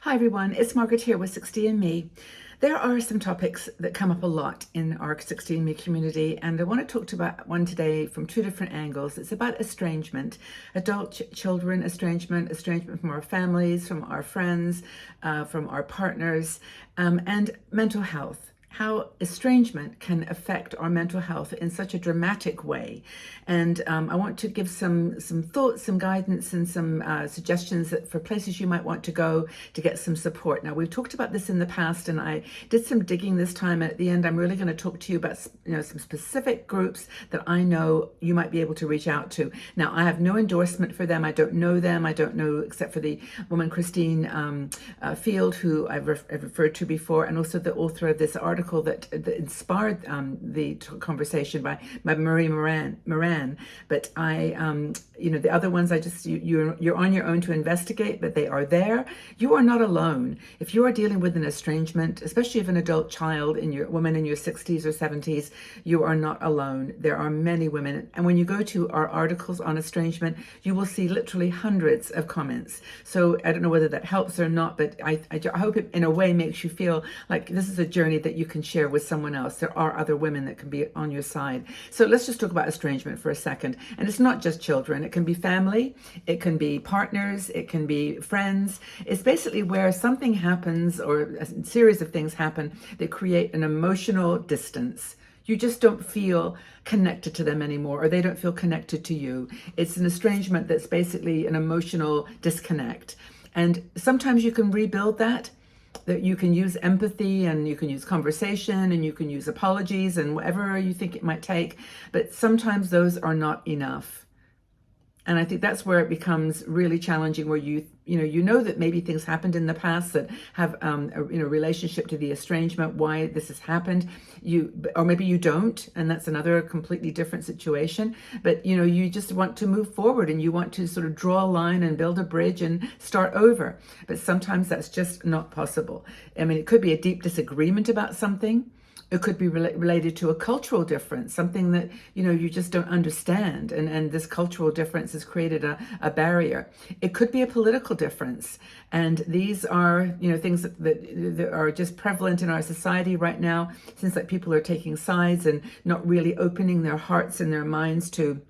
Hi everyone, it's Margaret here with 60andMe. There are some topics that come up a lot in our 60andMe community, and I want to talk about one today from two different angles. It's about estrangement, adult children estrangement, estrangement from our families, from our friends, from our partners, and mental health. How estrangement can affect our mental health in such a dramatic way. And I want to give some thoughts, some guidance, and some suggestions that for places you might want to go to get some support. Now, we've talked about this in the past, and I did some digging this time. At the end, I'm really going to talk to you about some specific groups that I know you might be able to reach out to. Now, I have no endorsement for them. I don't know them. I don't know, except for the woman Christine Field, who I've referred to before, and also the author of this article that inspired the conversation by Marie Moran. But the other ones, you're on your own to investigate, but they are there. You are not alone. If you are dealing with an estrangement, especially if an adult child, woman in your 60s or 70s, you are not alone. There are many women, and when you go to our articles on estrangement, you will see literally hundreds of comments. So I don't know whether that helps or not, but I hope it in a way makes you feel like this is a journey that you can share with someone else. There are other women that can be on your side. So let's just talk about estrangement for a second. And it's not just children. It can be family, it can be partners, it can be friends. It's basically where something happens or a series of things happen that create an emotional distance. You just don't feel connected to them anymore, or they don't feel connected to you. It's an estrangement that's basically an emotional disconnect. And sometimes you can rebuild that you can use empathy, and you can use conversation, and you can use apologies and whatever you think it might take. But sometimes those are not enough. And I think that's where it becomes really challenging, where you know that maybe things happened in the past that have a relationship to the estrangement, why this has happened. Or maybe you don't, and that's another completely different situation. But you just want to move forward, and you want to sort of draw a line and build a bridge and start over. But sometimes that's just not possible. I mean, it could be a deep disagreement about something. It could be related to a cultural difference, something that you just don't understand, and this cultural difference has created a barrier. It could be a political difference, and these are things that are just prevalent in our society right now. Since people are taking sides and not really opening their hearts and their minds to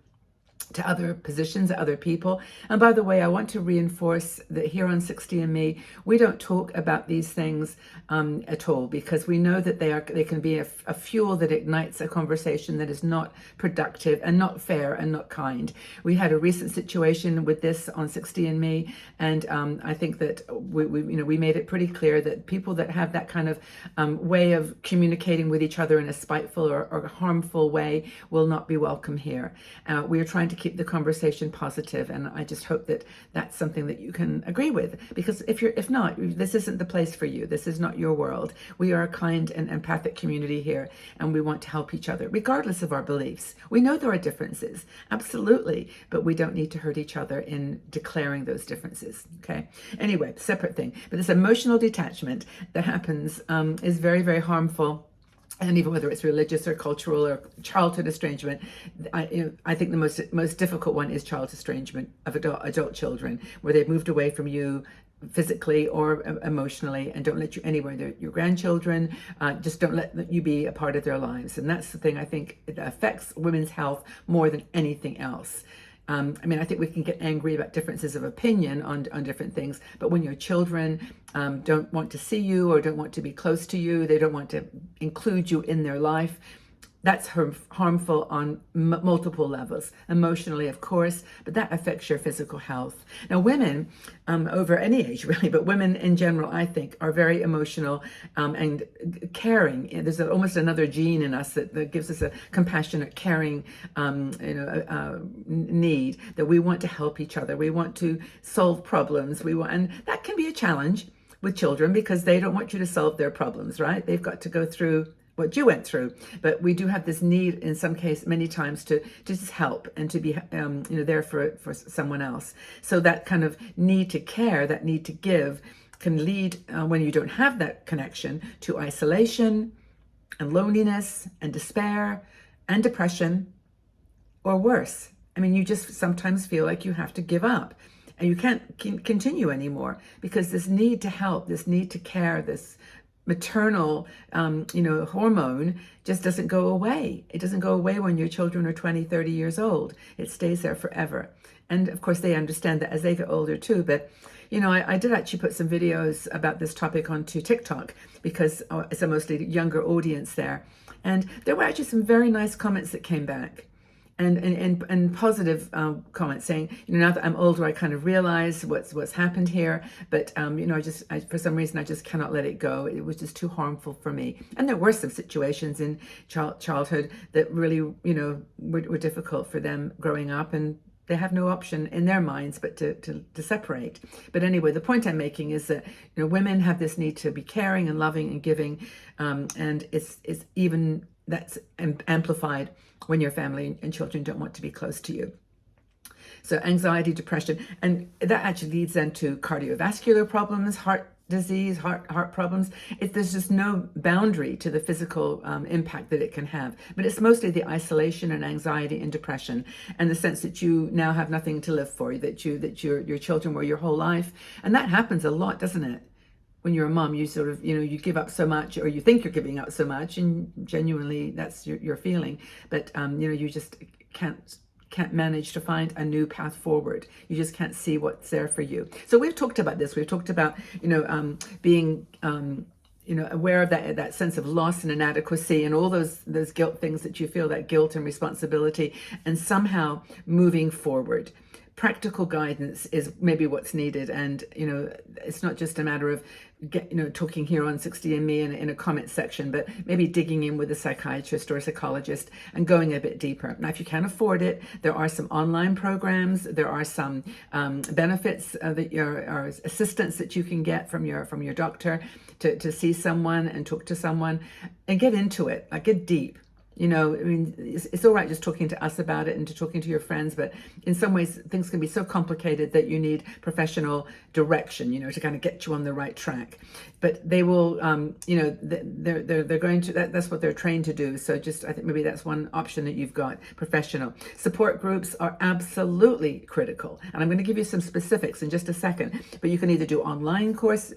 other positions, other people. And by the way, I want to reinforce that here on 60andMe, we don't talk about these things at all, because we know that they can be a fuel that ignites a conversation that is not productive and not fair and not kind. We had a recent situation with this on 60andMe, and I think that we made it pretty clear that people that have that kind of way of communicating with each other in a spiteful or harmful way will not be welcome here. We are trying to keep the conversation positive, and I just hope that that's something that you can agree with, because if not, this isn't the place for you. This is not your world. We are a kind and empathic community here, and we want to help each other regardless of our beliefs. We know there are differences, absolutely, but we don't need to hurt each other in declaring those differences. Okay, anyway, separate thing, but this emotional detachment that happens is very, very harmful. And even whether it's religious or cultural or childhood estrangement, I think the most difficult one is child estrangement of adult children, where they've moved away from you physically or emotionally and don't let you anywhere. They're your grandchildren, just don't let you be a part of their lives. And that's the thing I think it affects women's health more than anything else. I think we can get angry about differences of opinion on different things, but when your children don't want to see you or don't want to be close to you, they don't want to include you in their life, that's harmful on multiple levels. Emotionally, of course, but that affects your physical health. Now, women over any age, really, but women in general, I think, are very emotional and caring. There's almost another gene in us that gives us a compassionate, caring need, that we want to help each other. We want to solve problems. And that can be a challenge with children, because they don't want you to solve their problems, right? They've got to go through what you went through, but we do have this need in some case, many times, to just help and to be there for someone else. So that kind of need to care, that need to give, can lead when you don't have that connection, to isolation and loneliness and despair and depression, or worse. You just sometimes feel like you have to give up. and you can't continue anymore, because this need to help, this need to care, this maternal hormone just doesn't go away. It doesn't go away when your children are 20, 30 years old. It stays there forever. And of course they understand that as they get older too. But I did actually put some videos about this topic onto TikTok, because it's a mostly younger audience there, and there were actually some very nice comments that came back, and positive comments saying, now that I'm older, I kind of realize what's happened here, but I for some reason I just cannot let it go. It was just too harmful for me. And there were some situations in childhood that really were difficult for them growing up, and they have no option in their minds but to separate. But anyway, the point I'm making is that women have this need to be caring and loving and giving, and it's even that's amplified when your family and children don't want to be close to you. So anxiety, depression, and that actually leads then to cardiovascular problems, heart disease, heart problems. There's just no boundary to the physical impact that it can have. But it's mostly the isolation and anxiety and depression, and the sense that you now have nothing to live for, that your children were your whole life. And that happens a lot, doesn't it? When you're a mom, you sort of, you give up so much, or you think you're giving up so much, and genuinely that's your feeling. But, you just can't manage to find a new path forward. You just can't see what's there for you. So we've talked about this. We've talked about, being, aware of that sense of loss and inadequacy, and all those guilt things that you feel, that guilt and responsibility, and somehow moving forward. Practical guidance is maybe what's needed, and it's not just a matter of talking here on 60andMe in a comment section, but maybe digging in with a psychiatrist or a psychologist and going a bit deeper. Now, if you can't afford it, there are some online programs, there are some benefits that or assistance that you can get from your doctor to see someone and talk to someone and get into it, like get deep. It's all right just talking to us about it and to talking to your friends, but in some ways things can be so complicated that you need professional direction, to kind of get you on the right track. But they will, they're going to, that's what they're trained to do. So just, I think maybe that's one option that you've got, professional. Support groups are absolutely critical. And I'm going to give you some specifics in just a second, but you can either do online course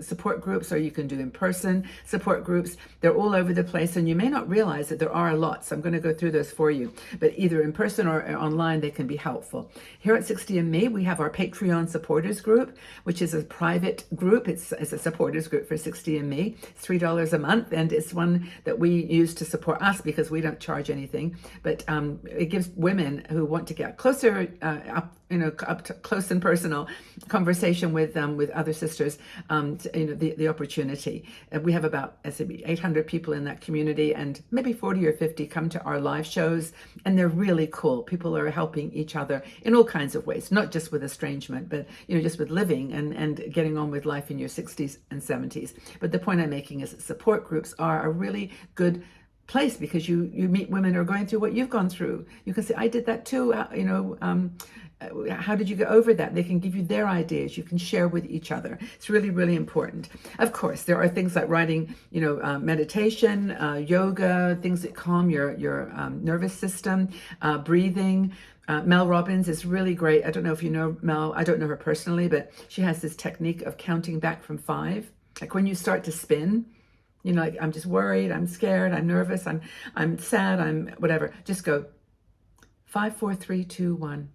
support groups, or you can do in-person support groups. They're all over the place, and you may not realize that there are a lot. So I'm going to go through those for you, but either in person or online, they can be helpful. Here at 60andMe, we have our Patreon supporters group, which is a private group. It's a supporters group for 60andMe. It's $3 a month, and it's one that we use to support us because we don't charge anything, but it gives women who want to get closer, up to close and personal conversation with other sisters, the opportunity. We have about 800 people in that community, and maybe 40 or 50 come to our live shows, and they're really cool. People are helping each other in all kinds of ways, not just with estrangement, but just with living and getting on with life in your 60s and 70s. But the point I'm making is that support groups are a really good place, because you meet women who are going through what you've gone through. You can say, I did that too, how did you get over that? They can give you their ideas. You can share with each other. It's really, really important. Of course, there are things like writing, meditation, yoga, things that calm your nervous system, breathing. Mel Robbins is really great. I don't know if you know Mel. I don't know her personally, but she has this technique of counting back from 5. Like when you start to spin, like I'm just worried, I'm scared, I'm nervous, I'm sad, I'm whatever. Just go 5, 4, 3, 2, 1.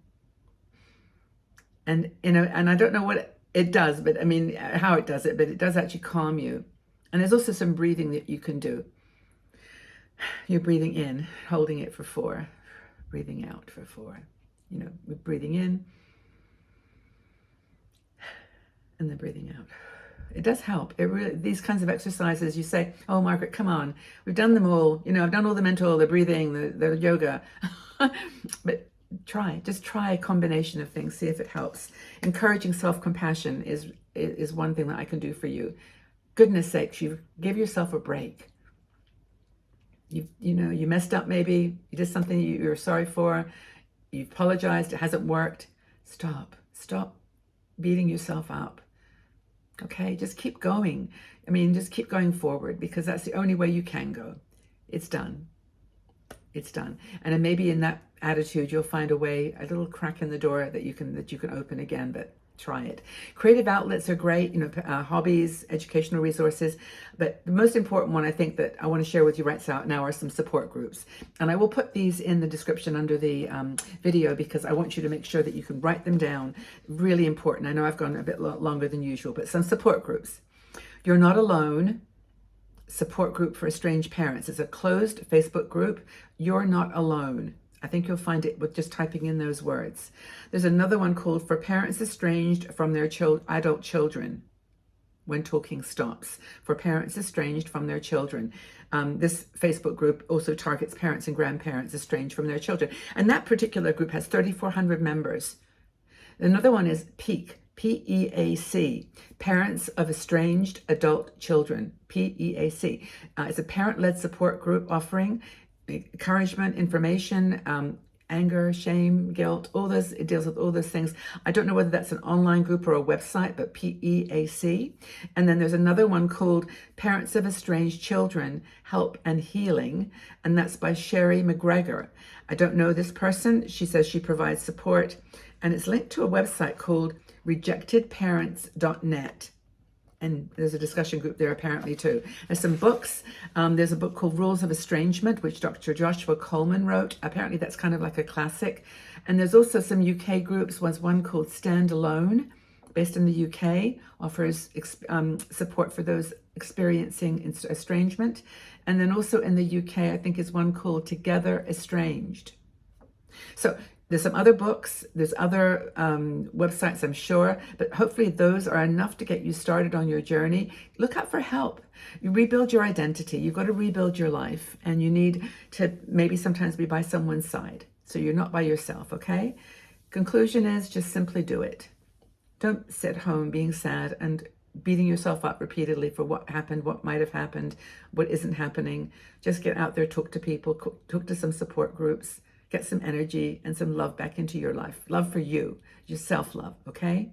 And and I don't know what it does, but how it does it, but it does actually calm you. And there's also some breathing that you can do. You're breathing in, holding it for 4, breathing out for 4. We're breathing in and then breathing out. It does help. It really, these kinds of exercises, you say, oh, Margaret, come on. We've done them all. I've done all the mental, the breathing, the yoga. But just try a combination of things, see if it helps. Encouraging self-compassion is one thing that I can do for you. Goodness sakes, you give yourself a break. You messed up maybe, you did something you're sorry for, you've apologized, it hasn't worked. Stop beating yourself up. Okay, just keep going. Just keep going forward, because that's the only way you can go. It's done. It's done. And maybe in that attitude, you'll find a way, a little crack in the door that you can open again. But try it. Creative outlets are great, hobbies, educational resources. But the most important one I think that I want to share with you right now are some support groups. And I will put these in the description under the video, because I want you to make sure that you can write them down. Really important. I know I've gone a bit longer than usual, but some support groups. You're Not Alone support group for estranged parents. It's a closed Facebook group. You're Not Alone. I think you'll find it with just typing in those words. There's another one called For Parents Estranged from Their Adult Children. When Talking Stops. For Parents Estranged from Their Children. This Facebook group also targets parents and grandparents estranged from their children. And that particular group has 3,400 members. Another one is PEAC. PEAC, Parents of Estranged Adult Children, PEAC. It's a parent-led support group offering encouragement, information, anger, shame, guilt, all those. It deals with all those things. I don't know whether that's an online group or a website, but PEAC. And then there's another one called Parents of Estranged Children, Help and Healing, and that's by Sherry McGregor. I don't know this person. She says she provides support, and it's linked to a website called rejectedparents.net. And there's a discussion group there apparently too. There's some books. There's a book called Rules of Estrangement, which Dr. Joshua Coleman wrote. Apparently that's kind of like a classic. And there's also some UK groups. There's one called Stand Alone, based in the UK, offers support for those experiencing estrangement. And then also in the UK, I think is one called Together Estranged. So there's some other books, there's other websites, I'm sure, but hopefully those are enough to get you started on your journey. Look out for help. You rebuild your identity. You've got to rebuild your life, and you need to maybe sometimes be by someone's side. So you're not by yourself, okay? Conclusion is just simply do it. Don't sit home being sad and beating yourself up repeatedly for what happened, what might have happened, what isn't happening. Just get out there, talk to people, talk to some support groups. Get some energy and some love back into your life. Love for you, your self-love, okay?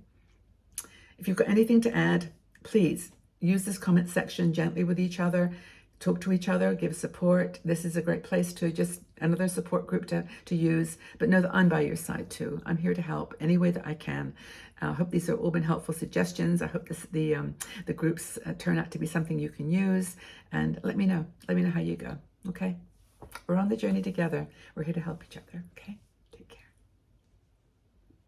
If you've got anything to add, please use this comment section gently with each other. Talk to each other, give support. This is a great place to just another support group to use. But know that I'm by your side too. I'm here to help any way that I can. I hope these have all been helpful suggestions. I hope the groups turn out to be something you can use. And let me know. Let me know how you go, okay? We're on the journey together. We're here to help each other, okay?